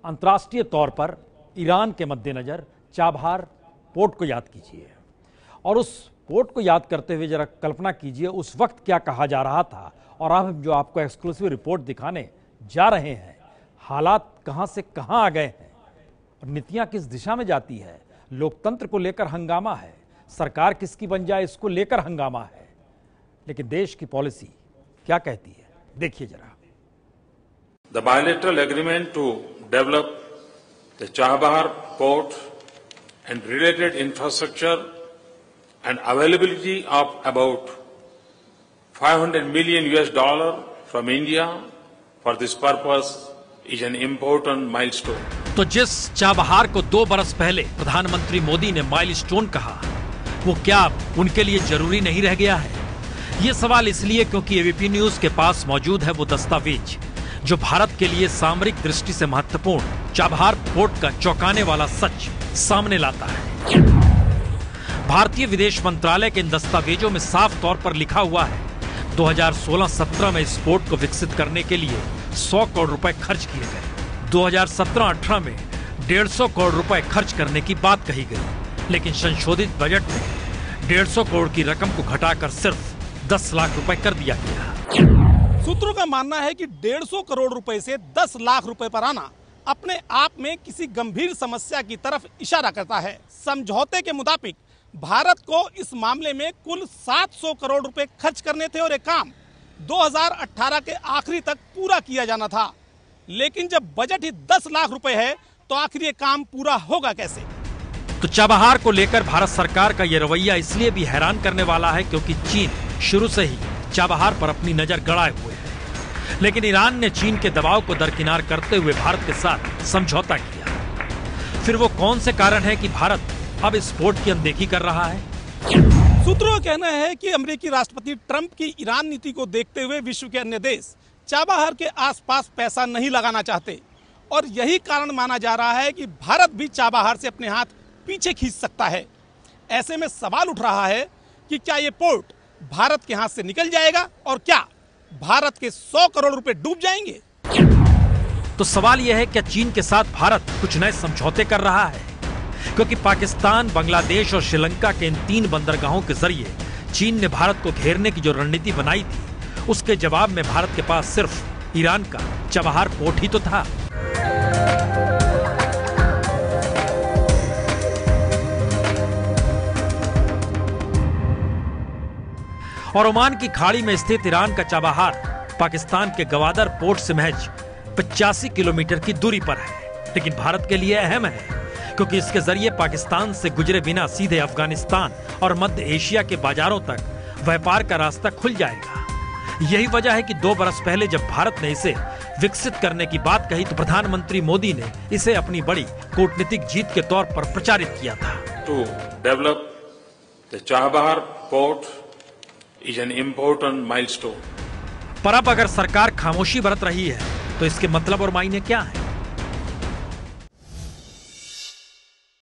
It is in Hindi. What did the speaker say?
अंतर्राष्ट्रीय तौर पर ईरान के मद्देनजर चाबहार पोर्ट को याद कीजिए और उस पोर्ट को याद करते हुए जरा कल्पना कीजिए उस वक्त क्या कहा जा रहा था और अब जो आपको एक्सक्लूसिव रिपोर्ट दिखाने जा रहे हैं, हालात कहां से कहां आ गए हैं और नीतियां किस दिशा में जाती है। लोकतंत्र को लेकर हंगामा है, सरकार किसकी बन जाए इसको लेकर हंगामा है, लेकिन देश की पॉलिसी क्या कहती है, देखिए जरा। The bilateral agreement to develop the Chabahar port and related infrastructure and availability of about $500 million from India for this purpose is an important milestone. तो जिस चाबहार को 2 बरस पहले प्रधानमंत्री मोदी ने माइलस्टोन कहा, वो क्या अब उनके लिए जरूरी नहीं रह गया है? ये सवाल इसलिए क्योंकि एबीपी न्यूज के पास मौजूद है वो दस्तावेज जो भारत के लिए सामरिक दृष्टि से महत्वपूर्ण चाबहार पोर्ट का चौंकाने वाला सच सामने लाता है। भारतीय विदेश मंत्रालय के इन दस्तावेजों में साफ तौर पर लिखा हुआ है 2016-17 में इस पोर्ट को विकसित करने के लिए 100 करोड़ रुपए खर्च किए गए। 2017-18 में 150 करोड़ रुपए खर्च करने की बात कही गई, लेकिन संशोधित बजट में 150 करोड़ की रकम को घटाकर सिर्फ 10 लाख रुपए कर दिया गया। सूत्रों का मानना है कि 150 करोड़ रुपए से 10 लाख रुपए पर आना अपने आप में किसी गंभीर समस्या की तरफ इशारा करता है। समझौते के मुताबिक भारत को इस मामले में कुल 700 करोड़ रुपए खर्च करने थे और ये काम 2018 के आखिरी तक पूरा किया जाना था। लेकिन जब बजट ही 10 लाख रुपए है तो आखिर ये काम पूरा होगा कैसे? तो चाबहार को लेकर भारत सरकार का ये रवैया इसलिए भी हैरान करने वाला है क्योंकि चीन शुरू से ही चाबहार पर अपनी नजर गड़ाए हुए है, लेकिन ईरान ने चीन के दबाव को दरकिनार करते हुए भारत के साथ समझौता किया। फिर वो कौन से कारण है कि भारत अब इस पोर्ट की अनदेखी कर रहा है? सूत्रों का कहना है कि अमेरिकी राष्ट्रपति ट्रंप की ईरान नीति को देखते हुए विश्व के अन्य देश चाबहार के आसपास पैसा नहीं लगाना चाहते और यही कारण माना जा रहा है कि भारत भी चाबहार से अपने हाथ पीछे खींच सकता है। ऐसे में सवाल उठ रहा है कि क्या ये पोर्ट भारत के हाथ से निकल जाएगा और क्या भारत के 100 करोड़ रुपए डूब जाएंगे? तो सवाल यह है, क्या चीन के साथ भारत कुछ नए समझौते कर रहा है? क्योंकि पाकिस्तान, बांग्लादेश और श्रीलंका के इन 3 बंदरगाहों के जरिए चीन ने भारत को घेरने की जो रणनीति बनाई थी, उसके जवाब में भारत के पास सिर्फ ईरान का चाबहार पोर्ट ही तो था। और ओमान की खाड़ी में स्थित ईरान का चाबहार पाकिस्तान के गवादर पोर्ट से महज 85 किलोमीटर की दूरी पर है, लेकिन भारत के लिए अहम है क्योंकि इसके जरिए पाकिस्तान से गुजरे बिना सीधे अफगानिस्तान और मध्य एशिया के बाजारों तक व्यापार का रास्ता खुल जाएगा। यही वजह है कि 2 बरस पहले जब भारत ने इसे विकसित करने की बात कही तो प्रधानमंत्री मोदी ने इसे अपनी बड़ी कूटनीतिक जीत के तौर पर प्रचारित किया था। To develop the Chabahar port is an important milestone. पर अब अगर सरकार खामोशी बरत रही है तो इसके मतलब और मायने क्या है?